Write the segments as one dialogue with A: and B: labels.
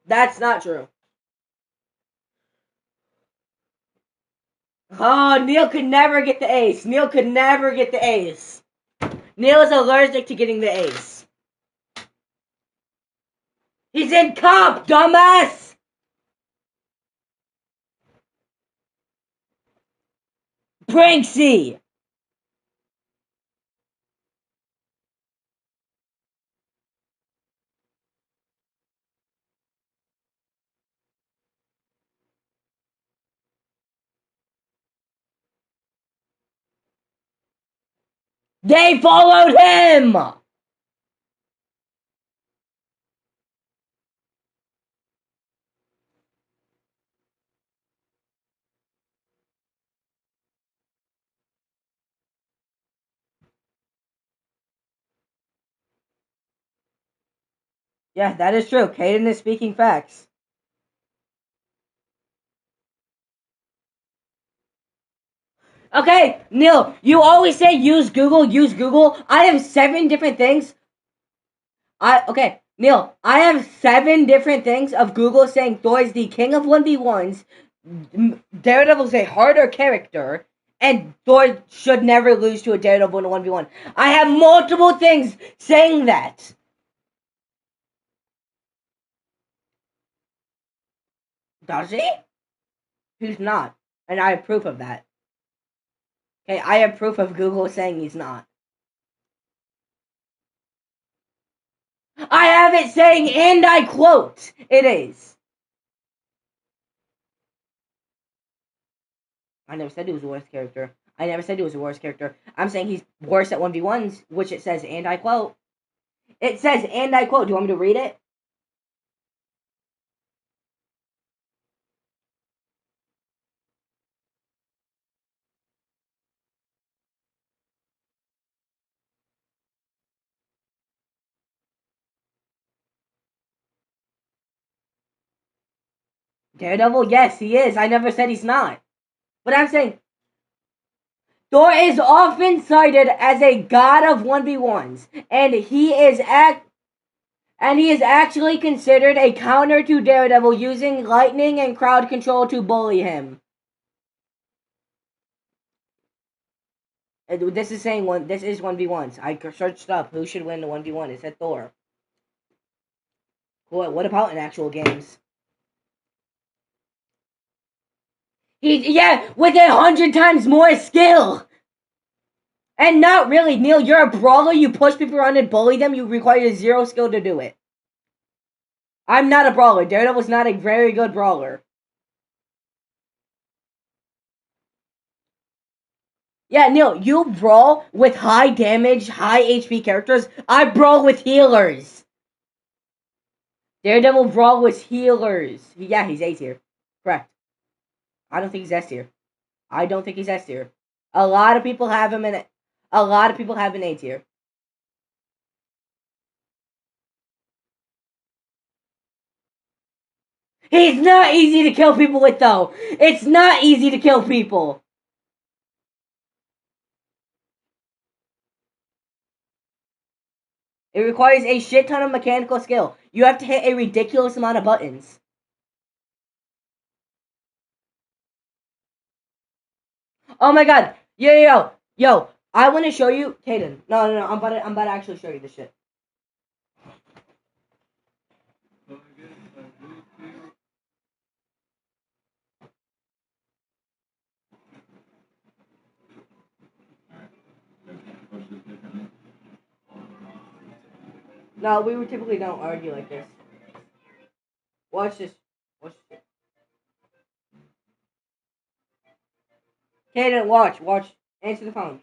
A: That's not true. Oh, Neil could never get the ace. Neil could never get the ace. Neil is allergic to getting the ace. He's in comp, dumbass! Pranksy! They followed him! Yeah, that is true. Caden is speaking facts. Okay, Neil, you always say use Google, use Google. I have 7 different things. Okay, Neil, I have 7 different things of Google saying Thor is the king of 1v1s. Daredevil's a harder character, and Thor should never lose to a Daredevil in a 1v1. I have multiple things saying that. Does he? He's not. And I have proof of that. Okay, I have proof of Google saying he's not. I have it saying, and I quote, it is. I never said he was the worst character. I never said he was the worst character. I'm saying he's worse at 1v1s, which it says, and I quote. It says, and I quote. Do you want me to read it? Daredevil, yes, he is. I never said he's not. But I'm saying Thor is often cited as a god of 1v1s, and he is actually considered a counter to Daredevil, using lightning and crowd control to bully him. This is saying this is 1v1s. I searched up who should win the 1v1. It said Thor. What about in actual games? Yeah, with 100 times more skill. And not really, Neil. You're a brawler. You push people around and bully them. You require 0 skill to do it. I'm not a brawler. Daredevil's not a very good brawler. Yeah, Neil, you brawl with high damage, high HP characters. I brawl with healers. Daredevil brawl with healers. Yeah, he's A tier. Correct. I don't think he's S tier. I don't think he's S tier. A lot of people have him in. A lot of people have an A tier. He's not easy to kill people with, though. It's not easy to kill people. It requires a shit ton of mechanical skill. You have to hit a ridiculous amount of buttons. Oh my god. Yo. I want to show you, Caden. No. I'm about to actually show you this shit. No, we typically don't argue like this. Watch this. Watch this. Caden, watch. Answer the phone.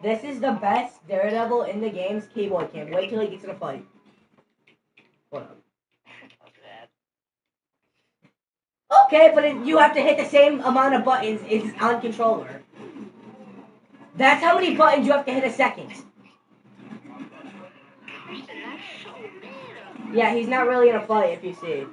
A: This is the best Daredevil in the game's keyboard cam. Wait till he gets in a fight. Hold on. Okay, but you have to hit the same amount of buttons as on controller. That's how many buttons you have to hit a second. Yeah, he's not really in a fight if you see.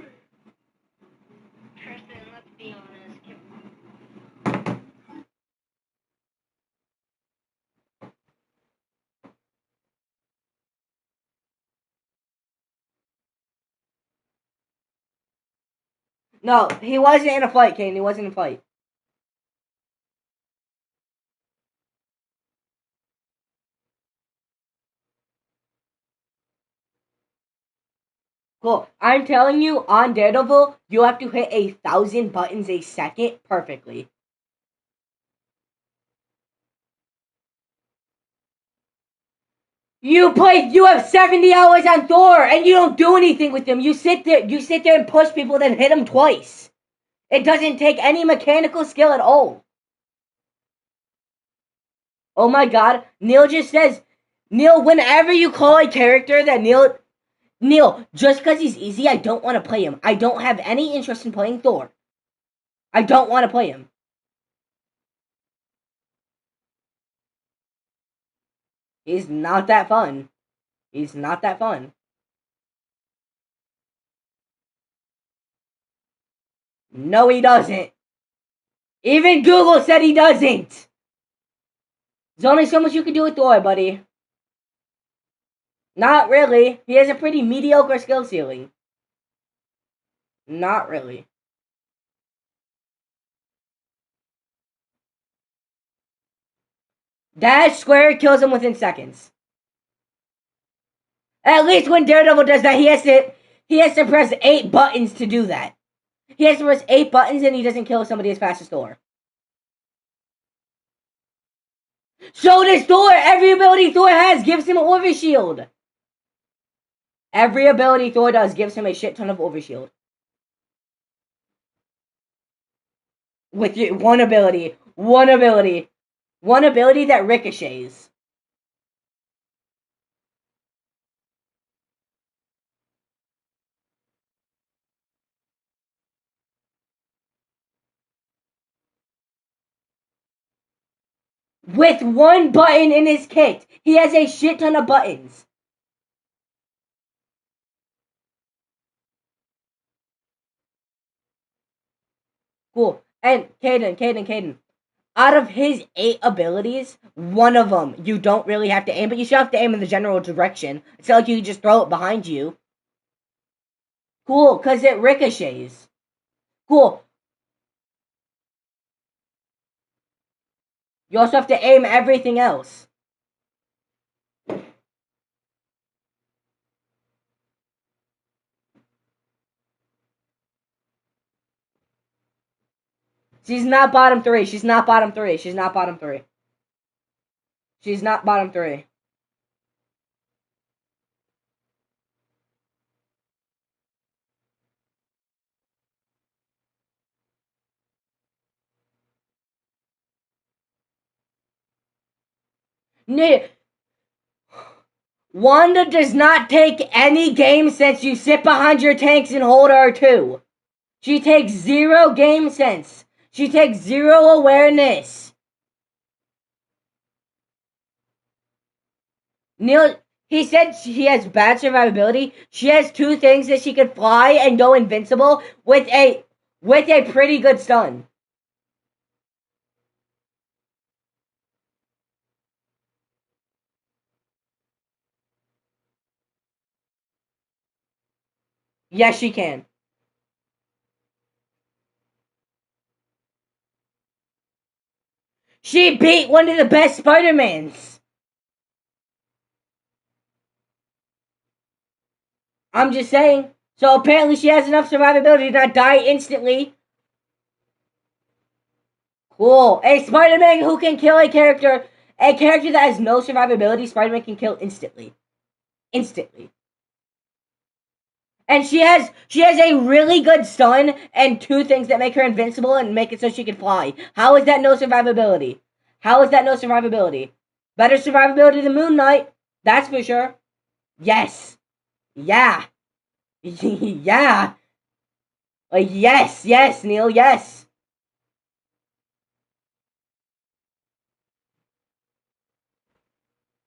A: No, he wasn't in a fight, Kane. He wasn't in a fight. Cool. I'm telling you, on Daredevil, you have to hit 1,000 buttons a second perfectly. You have 70 hours on Thor, and you don't do anything with them. You sit there and push people, then hit them twice. It doesn't take any mechanical skill at all. Oh my god. Neil just says, Neil, whenever you call a character that Neil, just because he's easy, I don't want to play him. I don't have any interest in playing Thor. I don't want to play him. He's not that fun. He's not that fun. No, he doesn't. Even Google said he doesn't. There's only so much you can do with Thor, buddy. Not really. He has a pretty mediocre skill ceiling. Not really. Dash square kills him within seconds. At least when Daredevil does that, he has to press 8 buttons to do that. He has to press 8 buttons and he doesn't kill somebody as fast as Thor. So does Thor! Every ability Thor has gives him an overshield. Every ability Thor does gives him a shit ton of overshield. With your one ability that ricochets. With one button in his kit. He has a shit ton of buttons. Cool. And Caden. Out of his 8 abilities, one of them you don't really have to aim, but you should have to aim in the general direction. It's not like you can just throw it behind you. Cool, because it ricochets. Cool. You also have to aim everything else. She's not bottom 3. She's not bottom 3. She's not bottom 3. She's not bottom 3. Wanda does not take any game sense. You sit behind your tanks and hold R2. She takes 0 game sense. She takes 0 awareness. Neil, he said she has bad survivability. She has 2 things that she can fly and go invincible with a pretty good stun. Yes, she can. She beat one of the best Spider-Mans. I'm just saying. So apparently she has enough survivability to not die instantly. Cool. A Spider-Man who can kill a character that has no survivability, Spider-Man can kill instantly. Instantly. And she has a really good stun and 2 things that make her invincible and make it so she can fly. How is that no survivability? How is that no survivability? Better survivability than Moon Knight. That's for sure. Yes. Yeah. Yeah. Yes, Neil, yes.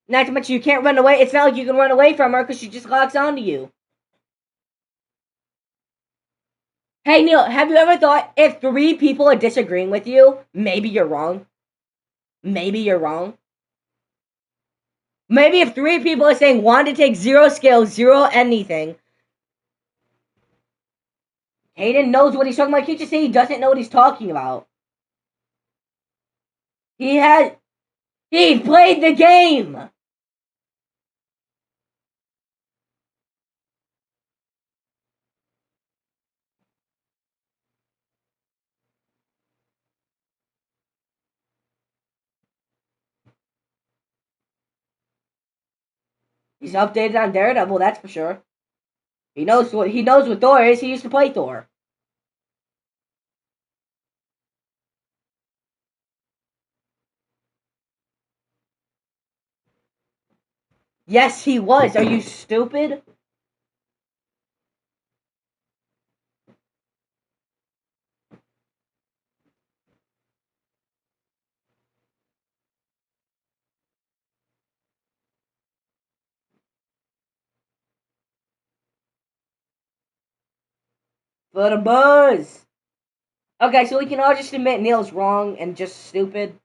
A: Not to mention you can't run away. It's not like you can run away from her because she just locks onto you. Hey, Neil, have you ever thought if 3 people are disagreeing with you, maybe you're wrong? Maybe you're wrong? Maybe if 3 people are saying Wanda takes 0 skills, 0 anything. Hayden knows what he's talking about. You can't just say he doesn't know what he's talking about. He played the game. He's updated on Daredevil, that's for sure. He knows what Thor is. He used to play Thor. Yes, he was. Are you stupid? For the buzz. Okay, so we can all just admit Neil's wrong and just stupid.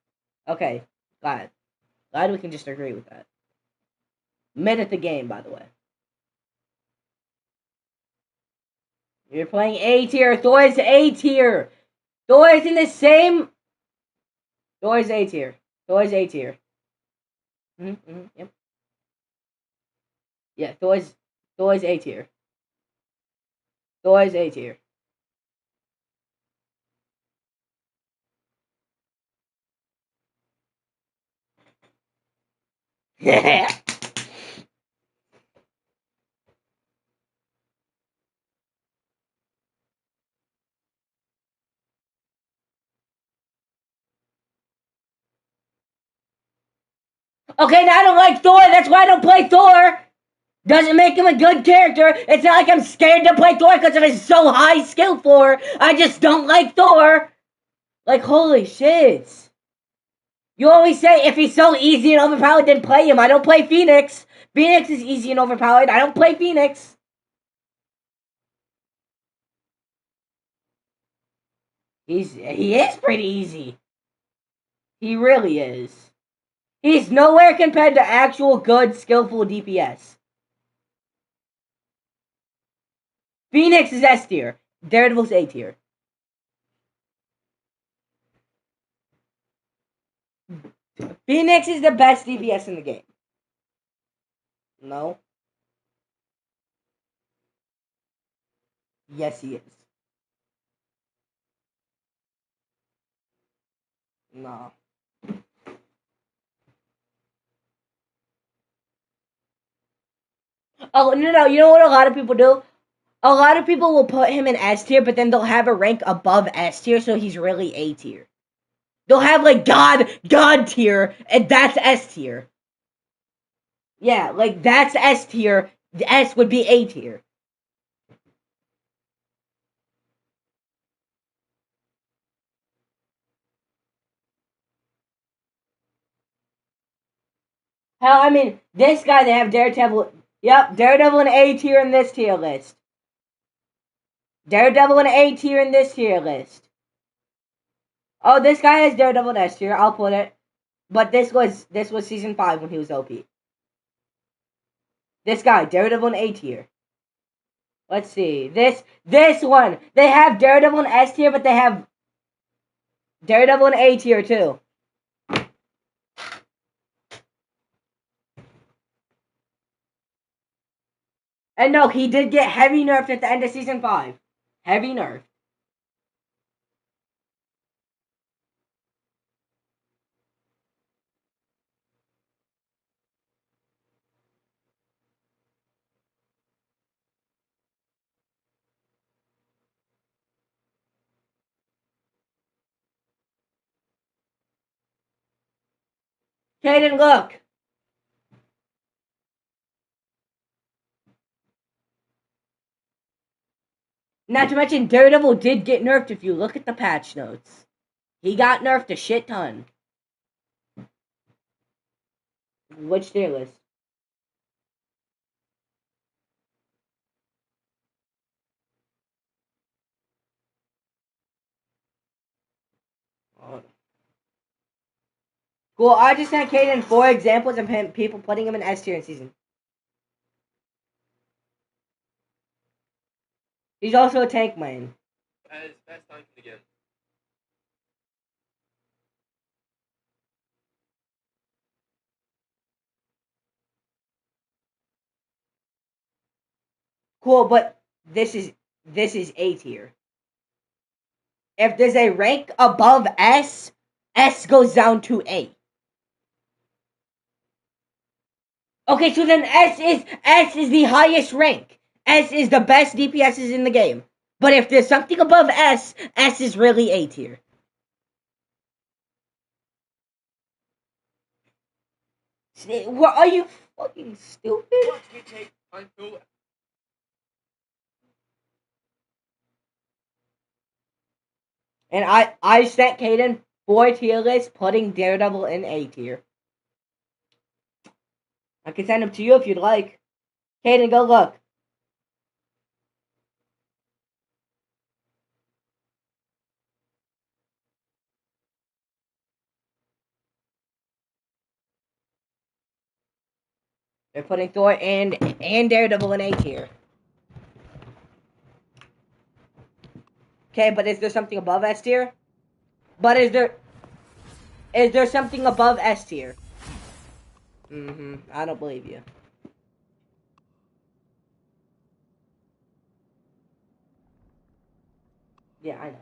A: Okay, glad we can just agree with that. Mid at the game, by the way. You're playing A tier. Thor is A tier. Thor is in the same. Thor is A tier. Thor is A tier. Yep. Yeah, Thor is A tier. Thor is A tier. Yeah. Okay, now I don't like Thor. That's why I don't play Thor. Doesn't make him a good character. It's not like I'm scared to play Thor because of his so high skill for. I just don't like Thor. Like, holy shit. You always say if he's so easy and overpowered, then play him. I don't play Phoenix. Phoenix is easy and overpowered. I don't play Phoenix. He is pretty easy. He really is. He's nowhere compared to actual good, skillful DPS. Phoenix is S tier. Daredevil's A tier. Phoenix is the best DPS in the game. No. Yes, he is. No. Oh, no. You know what a lot of people do? A lot of people will put him in S tier, but then they'll have a rank above S tier, so he's really A tier. They'll have like God tier, and that's S tier. Yeah, like that's S tier. The S would be A tier. Hell, I mean, this guy they have Daredevil. Yep, Daredevil in A tier in this tier list. Daredevil in A tier in this tier list. Oh, this guy has Daredevil in S tier. I'll put it. But this was season 5 when he was OP. This guy, Daredevil in A tier. Let's see. This one. They have Daredevil in S tier, but they have Daredevil in A tier too. And no, he did get heavy nerfed at the end of season 5. Heavy nerf. Kaden, look. Not to mention, Daredevil did get nerfed if you look at the patch notes. He got nerfed a shit ton. Which tier list? Cool, I just sent Kaden 4 examples of people putting him in S tier in season. He's also a tank main.
B: as best time can begin.
A: Cool, but this is A tier. If there's a rank above S, S goes down to A. Okay, so then S is the highest rank. S is the best DPSs in the game. But if there's something above S, S is really A tier. What, are you fucking stupid?
B: Watch me take until
A: And I sent Caden 4 tier list, putting Daredevil in A tier. I can send them to you if you'd like. Caden, go look. They're putting Thor and Daredevil in A tier. Okay, but is there something above S tier? But is there something above S tier? I don't believe you. Yeah, I know.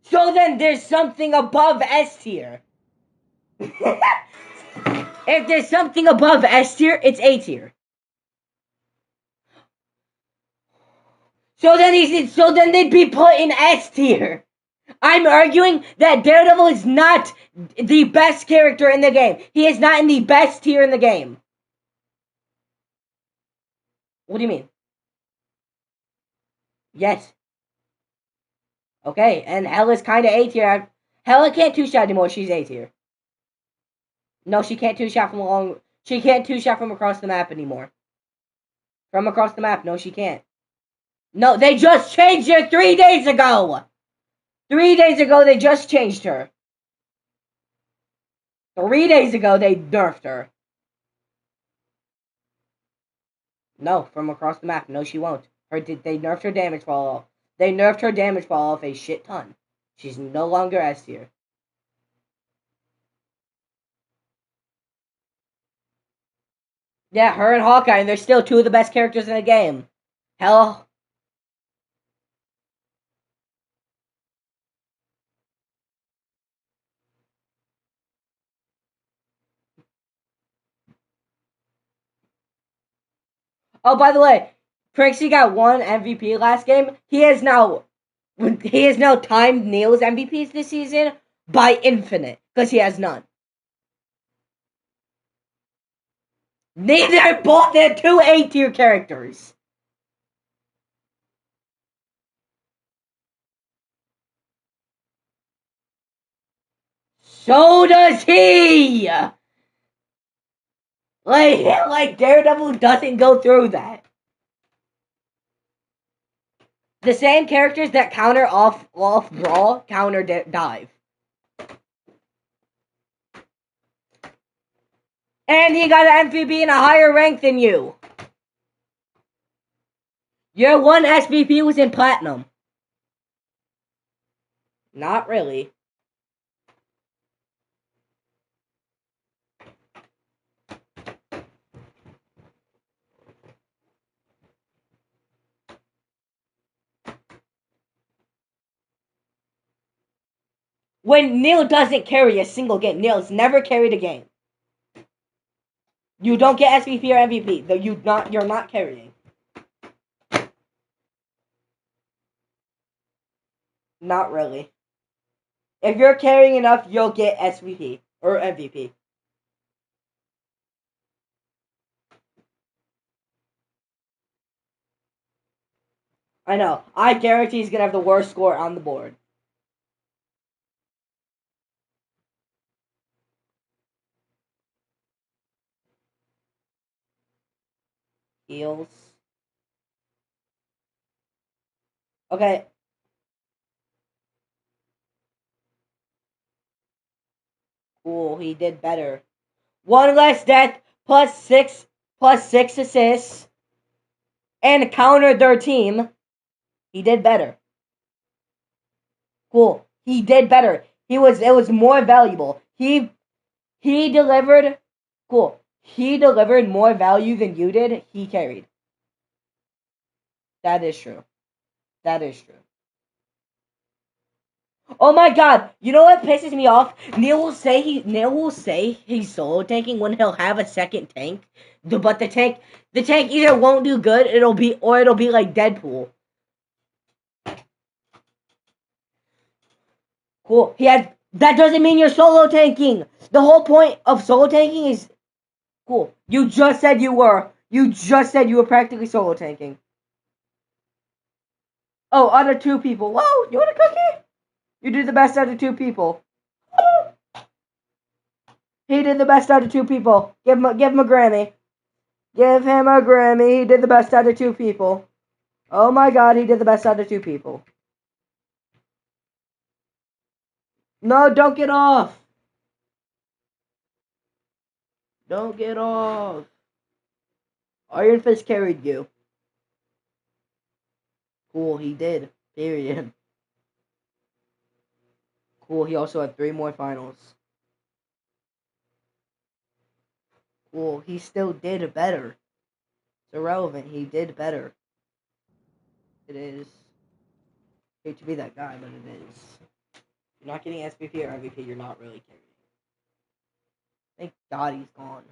A: So then there's something above S tier. If there's something above S tier, it's A tier. So then they'd be put in S tier. I'm arguing that Daredevil is not the best character in the game. He is not in the best tier in the game. What do you mean? Yes. Okay, and Hela's kind of A tier. Hela can't two-shot anymore. She's A tier. No, she can't two-shot from along. She can't two-shot from across the map anymore. From across the map, no, she can't. No, they just changed her 3 days ago. 3 days ago, they just changed her. 3 days ago, they nerfed her. No, from across the map, no, she won't. They nerfed her damage fall off. They nerfed her damage fall off a shit ton. She's no longer S tier. Yeah, her and Hawkeye, and they're still two of the best characters in the game. Hell. Oh, by the way, Trixie got 1 MVP last game. He has now timed Neil's MVPs this season by infinite, because he has none. They're two A tier characters. So does he! Like Daredevil doesn't go through that. The same characters that counter off brawl counter dive. And he got an MVP in a higher rank than you. Your one SVP was in platinum. Not really. When Neil doesn't carry a single game, Neil's never carried a game. You don't get SVP or MVP, though you're not carrying. Not really. If you're carrying enough, you'll get SVP or MVP. I know. I guarantee he's gonna have the worst score on the board. Heals. Okay. Cool, he did better. 1 less death plus 6 assists. and countered their team, he did better. Cool. He did better. It was more valuable. He delivered. Cool. He delivered more value than you did. He carried. That is true. That is true. Oh my god! You know what pisses me off? Neil will say he's solo tanking when he'll have a second tank, but the tank either won't do good, it'll be like Deadpool. Cool. That doesn't mean you're solo tanking. The whole point of solo tanking is cool. You just said you were. You just said you were practically solo tanking. Oh, other two people. Whoa, you want a cookie? You did the best out of two people. He did the best out of two people. Give him a Grammy. Give him a Grammy. He did the best out of two people. Oh my god, he did the best out of two people. No, don't get off. Don't get off. Iron Fist carried you. Cool, he did. Period. Cool, he also had 3 more finals. Cool, he still did better. It's irrelevant, he did better. It is. I hate to be that guy, but it is. You're not getting SVP or MVP, you're not really carrying. Thank God he's gone.